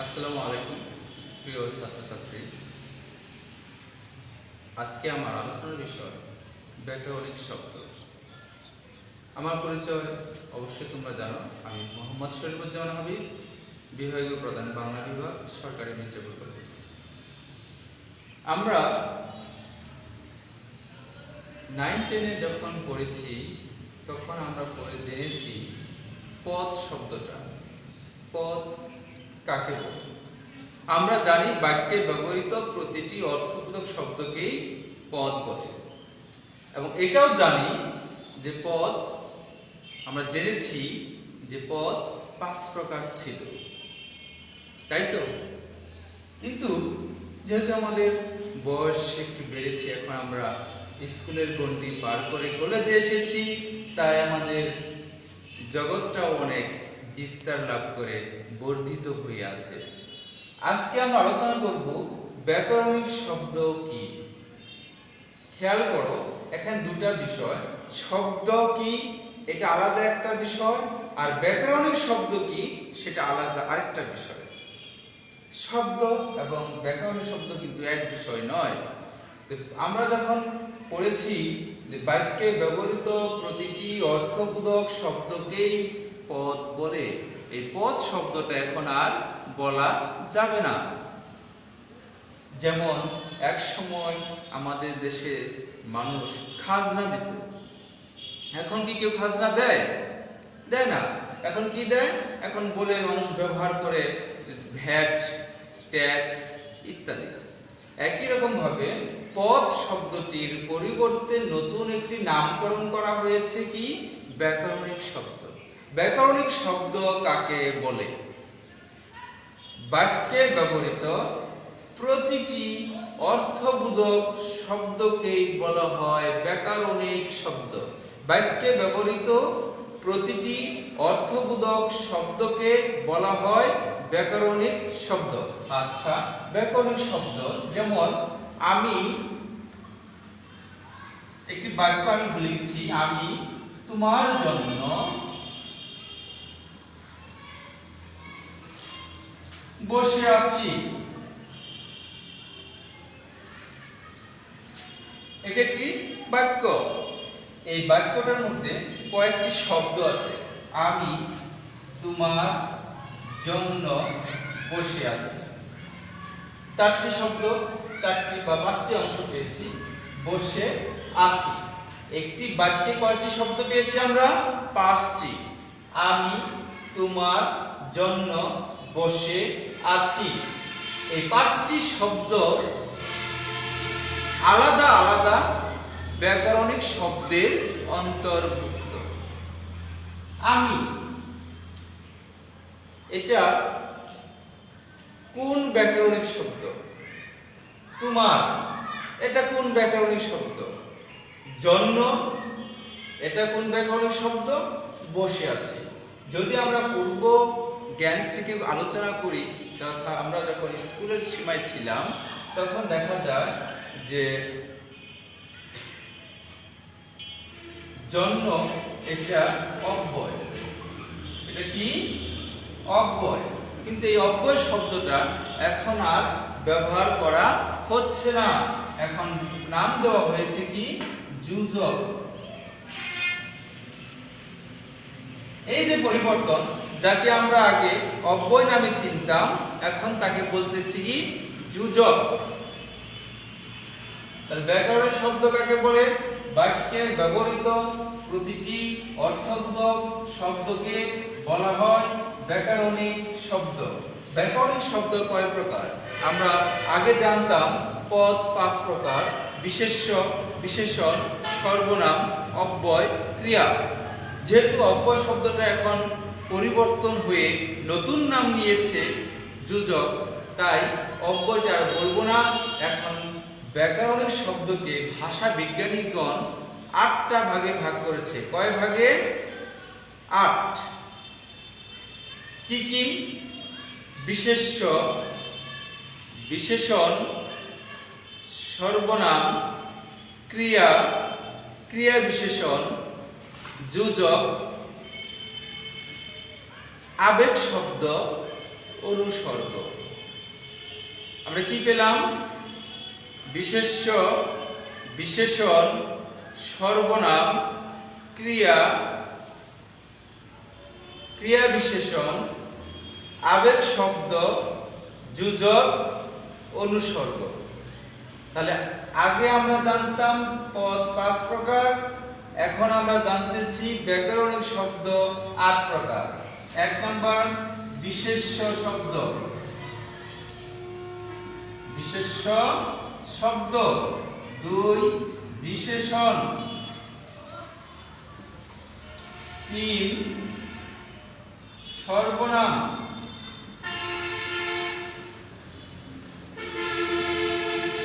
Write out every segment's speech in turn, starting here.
আসসালামু আলাইকুম প্রিয় ছাত্রছাত্রী। আজকে আমার আলোচনার বিষয় ব্যাকরণিক শব্দ। আমার পরিচয় অবশ্যই তোমরা জানো, আমি মোহাম্মদ শরীফুজ্জামান হাবিব, বিভাগীয় প্রধান বাংলা বিভাগ, সরকারি মির্জাপুর কলেজ। আমরা 9-10-এ যখন পড়েছি তখন আমরা জেনেছি পদ শব্দটা। পদ কাকে বলে? আমরা জানি বাক্যে ব্যবহৃত প্রতিটি অর্থবোধক শব্দকেই পদ বলে, এবং এটাও জানি যে পদ, আমরা জেনেছি যে পদ 5 প্রকার ছিল, তাই তো? কিন্তু যেহেতু আমাদের বয়স একটু বেড়েছে, এখন আমরা স্কুলের গণ্ডি পার করে কলেজে এসেছি, তাই আমাদের জগৎটাও অনেক বিস্তার লাভ করে বর্ধিত হয়ে আছে। আজকে আমরা আলোচনা করব ব্যাকরণিক শব্দ কি। খেয়াল করো, এখানে দুটা বিষয়, শব্দ কি এটা আলাদা একটা বিষয়, আর ব্যাকরণিক শব্দ কি সেটা আলাদা আরেকটা বিষয়। শব্দ এবং ব্যাকরণিক শব্দ কিন্তু এক বিষয় নয়। আমরা যখন পড়েছি যে বাক্যে ব্যবহৃত প্রতিটি অর্থবোধক শব্দকেই পদ বলে, এই পদ শব্দটা এখন আর বলা যাবে না। যেমন এক সময় আমাদের দেশে মানুষ খাজনা দিত, এখন কি কেউ খাজনা দেয়? দেয় না। এখন কি দেয়? এখন বলে মানুষ ব্যবহার করে ভ্যাট, ট্যাক্স ইত্যাদি। একই রকম ভাবে পদ শব্দটির পরিবর্তে নতুন একটি নামকরণ করা হয়েছে কি? ব্যাকরণিক শব্দ। ব্যাকরণিক শব্দ কাকে বলে? বাক্যে ব্যবহৃত প্রতিটি অর্থবোধক শব্দকেই বলা হয় ব্যাকরণিক শব্দ। বাক্যে ব্যবহৃত প্রতিটি অর্থবোধক শব্দকে বলা হয় ব্যাকরণিক শব্দ। আচ্ছা, ব্যাকরণিক শব্দ যেমন আমি একটি বাক্য আমি লিখছি, আমি তোমার জন্য বসে আছি। এটা একটি বাক্য। এই বাক্যটার মধ্যে কয়েকটি শব্দ আছে। আমি তোমার জন্য বসে আছি, 4টি শব্দ, 4টি বা 5টি অংশ পেয়েছি। বসে আছি, একটি বাক্যে কয়টি শব্দ পেয়েছি আমরা? 5টি। আমি তোমার জন্য বসে আছি, এই 5টি শব্দ আলাদা আলাদা ব্যাকরণিক শব্দের অন্তর্ভুক্ত। আমি, এটা কোন ব্যাকরণিক শব্দ? তোমার, এটা কোন ব্যাকরণিক শব্দ? জন্য, এটা কোন ব্যাকরণিক শব্দ? বসে আছি। যদি আমরা পূর্ব জ্ঞান থেকে আলোচনা করি, তথা আমরা যখন স্কুলের সীমায় ছিলাম, তখন দেখা যায় যে জন্য এটা অব্যয়। এটা কি? অব্যয়। কিন্তু এই অব্যয় শব্দটা এখন আর ব্যবহার করা হচ্ছে না, এখন নাম দেওয়া হয়েছে কি? যুজক। এই যে পরিবর্তন, যাকে আমরা আগে অব্যয় নামে চিনতাম, এখন তাকে বলতেছি কি? যুজক। তাহলে ব্যাকরণিক শব্দ কাকে বলে? বাক্যে ব্যবহৃত প্রতিটি অর্থবোধক শব্দকে বলা হয় ব্যাকরণিক শব্দ। ব্যাকরণিক শব্দ কয় প্রকার? আমরা আগে জানতাম পদ 5 প্রকার: বিশেষ্য, বিশেষণ, সর্বনাম, অব্যয়, ক্রিয়া। যেহেতু অব্যয় শব্দটা এখন পরিবর্তন হয়ে নতুন নাম নিয়েছে যুজক, তাই অব্যয়টা আর বলবো না। এখন ব্যাকরণিক শব্দকে ভাষা বিজ্ঞানীগণ 8টা ভাগে ভাগ করেছে। কয় ভাগে? 8। কি কি? বিশেষ্য, বিশেষণ, সর্বনাম, ক্রিয়া, ক্রিয়া বিশেষণ, যুজক, আবেগ শব্দ, অনুসর্গ। আমরা কি পেলাম? বিশেষ্য, বিশেষণ, সর্বনাম, ক্রিয়া, ক্রিয়া বিশেষণ, আবেগ শব্দ, যোজক, অনুসর্গ। তাহলে আগে আমরা জানতাম পদ 5 প্রকার, এখন আমরা জানতেছি ব্যাকরণিক শব্দ 8 প্রকার। 1 নম্বর বিশেষ্য শব্দ, বিশেষ্য শব্দ। 2 বিশেষণ। 3 সর্বনাম।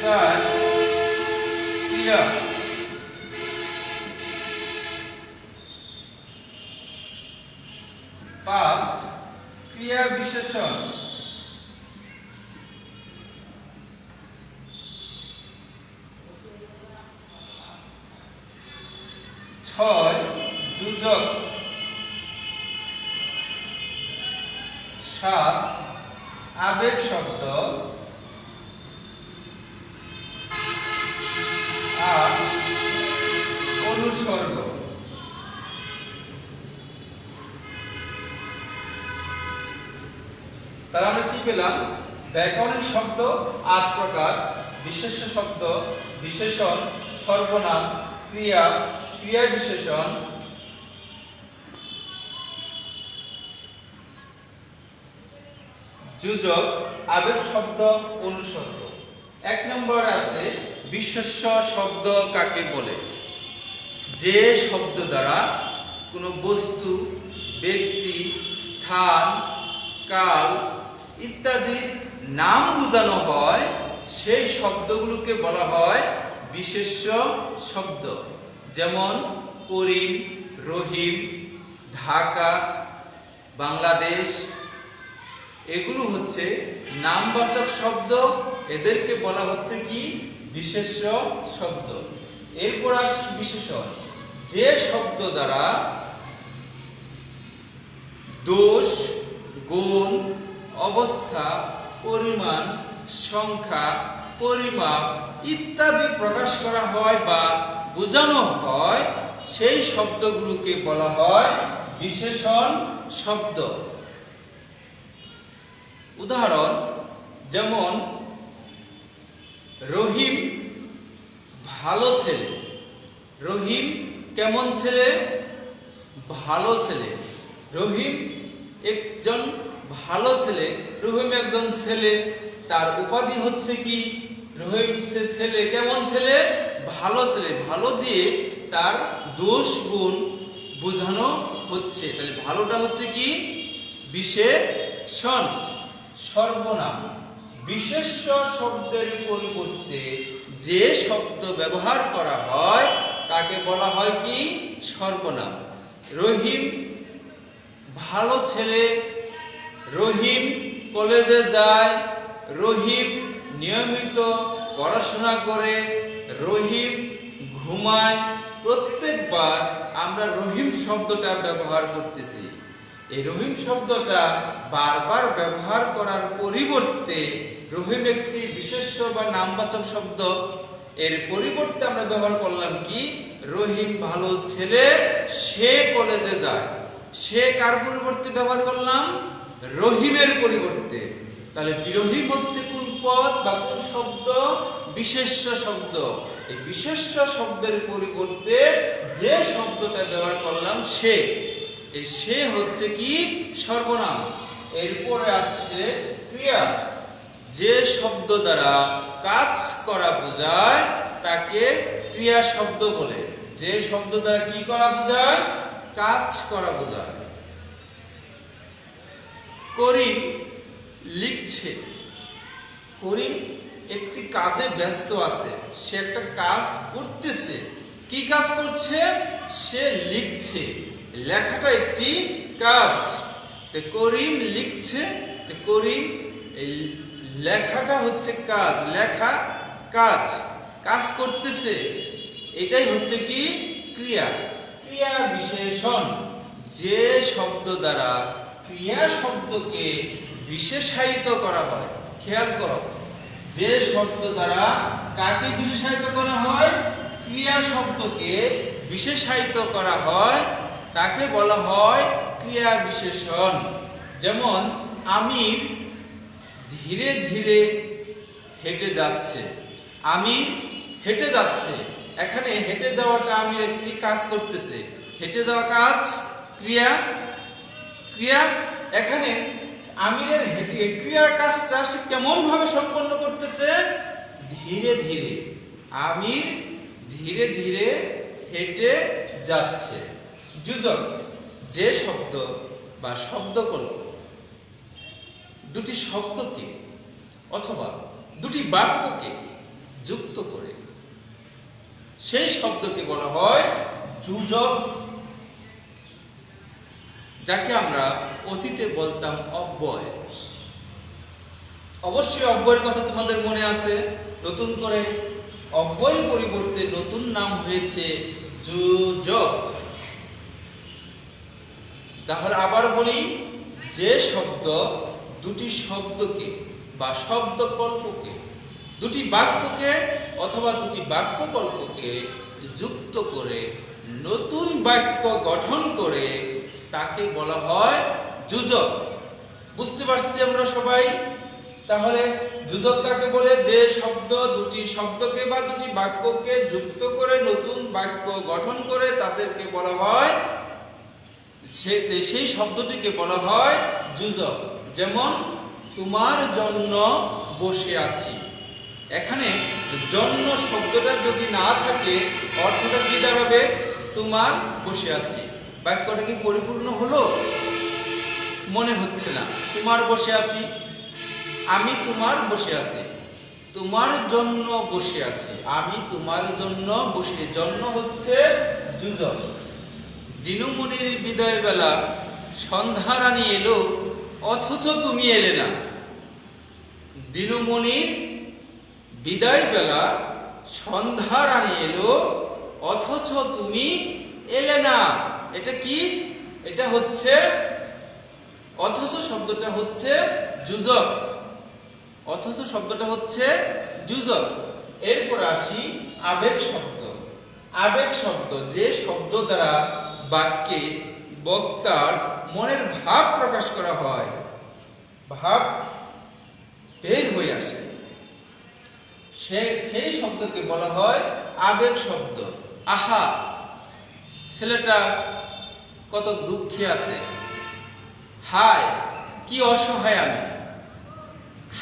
4 ক্রিয়া। 5 ক্রিয়া বিশেষণ। 6 যোজক। 7 আবেগ শব্দ। 8 অনুসর্গ। তাহলে আমরা কি পেলাম? ব্যাকরণিক শব্দ 8 প্রকার, বিশেষ্য শব্দ, বিশেষণ, সর্বনাম, ক্রিয়া, ক্রিয়া বিশেষণ, যোজক, আবেগ শব্দ, অনুসর্গ। 1 নম্বর আছে বিশেষ্য শব্দ কাকে বলে? যে শব্দ দ্বারা কোনো বস্তু, ব্যক্তি, স্থান, কাল ইত্যাদির নাম বোঝানো হয়, সেই শব্দগুলোকে বলা হয় বিশেষ্য শব্দ। যেমন করিম, রহিম, ঢাকা, বাংলাদেশ, এগুলো হচ্ছে নামবাচক শব্দ, এদেরকে বলা হচ্ছে কি? বিশেষ্য শব্দ। এরপর আসি বিশেষণ। যে শব্দ দ্বারা দোষ, গুণ, অবস্থা, পরিমাণ, সংখ্যা, পরিমাপ ইত্যাদি প্রকাশ করা হয় বা বোঝানো হয়, সেই শব্দগুলোকে বলা হয় বিশেষণ শব্দ। উদাহরণ যেমন রহিম ভালো ছেলে। রহিম কেমন ছেলে? ভালো ছেলে। রহিম একজন ভালো ছেলে। রহিম একজন ছেলে, তার উপাধি হচ্ছে কি? রহিম সে ছেলে। কেমন ছেলে? ভালো ছেলে। ভালো দিয়ে তার দোষ গুণ বোঝানো হচ্ছে। তাহলে ভালোটা হচ্ছে কি? বিশেষণ। সর্বনাম। বিশেষ্য শব্দের পরিবর্তে যে শব্দ ব্যবহার করা হয় তাকে বলা হয় কি? সর্বনাম। রহিম ভালো ছেলে। রহিম কলেজে যায়। রহিম নিয়মিত পড়াশোনা করে। রহিম ঘুমায়। প্রত্যেকবার আমরা রহিম শব্দটা ব্যবহার করতেছি। এই রহিম শব্দটা বারবার ব্যবহার করার পরিবর্তে, রহিম একটি বিশেষ্য বা নামবাচক শব্দ, এর পরিবর্তে আমরা ব্যবহার করলাম কি? রহিম ভালো ছেলে, সে কলেজে যায়। সে কার পরিবর্তে ব্যবহার করলাম? রহিমের পরিবর্তে। তাহলে রহিম হচ্ছে কোন পদ বা কোন শব্দ? বিশেষ্য শব্দ। এই বিশেষ্য শব্দের পরিবর্তে যে শব্দটা ব্যবহার করলাম সে, এই সে হচ্ছে কি? সর্বনাম। এরপরে আছে ক্রিয়া। যে শব্দ দ্বারা কাজ করা বোঝায় তাকে ক্রিয়া শব্দ বলে। যে শব্দ দ্বারা কি করা বোঝায়? কাজ করা বোঝায়। করিম লিখছে। করিম একটি কাজে ব্যস্ত আছে, সে একটা কাজ করতেছে। কি কাজ করছে? সে লিখছে। লেখাটা একটি কাজ। করিম লিখছে। করিম এই লেখাটা হচ্ছে কাজ। লেখা কাজ, কাজ করতেছে, এটাই হচ্ছে কি? ক্রিয়া। ক্রিয়া বিশেষণ। যে শব্দ দ্বারা ক্রিয়া শব্দকে বিশেষায়িত করা হয়। খেয়াল করো, যে শব্দ দ্বারা কাকে বিশেষায়িত করা হয়? ক্রিয়া শব্দকে বিশেষায়িত করা হয়, তাকে বলা হয় ক্রিয়া বিশেষণ। যেমন আমির ধীরে ধীরে হেঁটে যাচ্ছে। আমির হেঁটে যাচ্ছে, এখানে হেঁটে যাওয়াটা আমির একটি কাজ করতেছে। হেঁটে যাওয়া কাজ, ক্রিয়া। ক্রিয়া এখানে আমিরের হেঁটে ক্রিয়ার কাজটা সে কেমন ভাবে সম্পন্ন করতেছে? ধীরে ধীরে। আমির ধীরে ধীরে হেঁটে যাচ্ছে। যোজক যে শব্দ বা শব্দকল্প দুটি শব্দকে অথবা দুটি বাক্যকে যুক্ত করে সেই শব্দকে বলা হয় যোজক, যাকে আমরা অতীতে বলতাম অব্যয়। অবশ্যই অব্যয়ের কথা তোমাদের মনে আছে। নতুন করে অব্যয়ের পরিবর্তে নতুন নাম হয়েছে যোজক। তাহলে আবার বলি, যে শব্দ দুটি শব্দকে বা শব্দকল্পকে, দুটি বাক্যকে অথবা দুটি বাক্যকল্পকে যুক্ত করে নতুন বাক্য গঠন করে তাকে বলা হয় যোজক। বুঝতে পারছি আমরা সবাই? তাহলে যোজক কাকে বলে? যে শব্দ দুটি শব্দকে বা দুটি বাক্যকে যুক্ত করে নতুন বাক্য গঠন করে তাদেরকে বলা হয়, সেই শব্দটিকে বলা হয় যোজক। যেমন তোমার জন্য বসে আছি। এখানে জন্য শব্দটা যদি না থাকে অর্থটা কি দাঁড়াবে? তোমার বসে আছি। বাক্যটা কি পরিপূর্ণ হলো? মনে হচ্ছে না। তোমার বসে আছি, আমি তোমার বসে আছি, তোমার জন্য বসে আছি, আমি তোমার জন্য বসে। জন্য হচ্ছে যোজক। দিনুমণির বিদায় বেলা সন্ধ্যা রানী এলো, অথচ তুমি এলে না। দিনুমণির বিদায় বেলা সন্ধ্যা রানী এলো, অথচ তুমি এলে না। এটা কি? এটা হচ্ছে অথচ শব্দটা হচ্ছে যোজক। অথচ শব্দটা হচ্ছে যোজক। এরপর আসি আবেগ শব্দ। আবেগ শব্দ যে শব্দ দ্বারা বাক্যে বক্তার মনের ভাব প্রকাশ করা হয়, ভাব বের হয়ে আসে, সেই শব্দকে বলা হয় আবেগ শব্দ। আহা, ছেলেটা কত দুঃখে আছে। হায়, কি অসহায় আমি।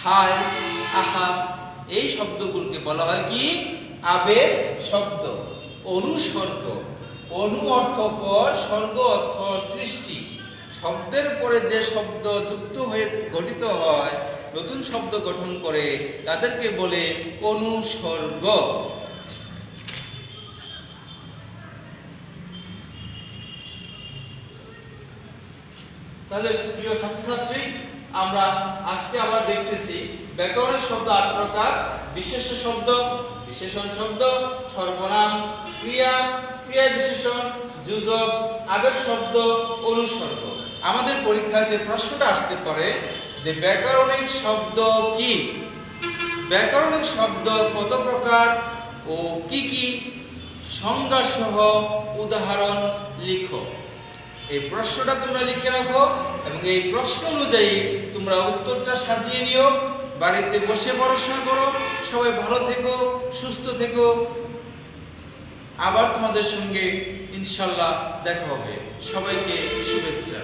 হায়, আহা, এই শব্দগুলোকে বলা হয় কি? আবেগ শব্দ। অনুসর্গ, অনু অর্থ পর, স্বর্গ অর্থ সৃষ্টি। শব্দের পরে যে শব্দ যুক্ত হয়ে গঠিত হয়, নতুন শব্দ গঠন করে, তাদেরকে বলে অনুসর্গ। তাহলে প্রিয় ছাত্রছাত্রী, আমরা আজকে আবার দেখতেছি ব্যাকরণের শব্দ 8 প্রকার। বিশেষ্য শব্দ, বিশেষণ শব্দ, সর্বনাম, ক্রিয়া, ক্রিয়া বিশেষণ, যোজক, আবেগ শব্দ, অনুসর্গ। আমাদের পরীক্ষায় যে প্রশ্নটা আসতে পারে যে ব্যাকরণিক শব্দ কি? ব্যাকরণিক শব্দ কত প্রকার ও কি কি? সংজ্ঞা সহ উদাহরণ লিখো। এই প্রশ্নটা তোমরা লিখে রাখো এবং এই প্রশ্ন অনুযায়ী তোমরা উত্তরটা সাজিয়ে নিও। বাড়িতে বসে পড়াশোনা করো। সবাই ভালো থেকো, সুস্থ থেকো। আবার তোমাদের সঙ্গে ইনশাআল্লাহ দেখা হবে। সবাইকে শুভেচ্ছা।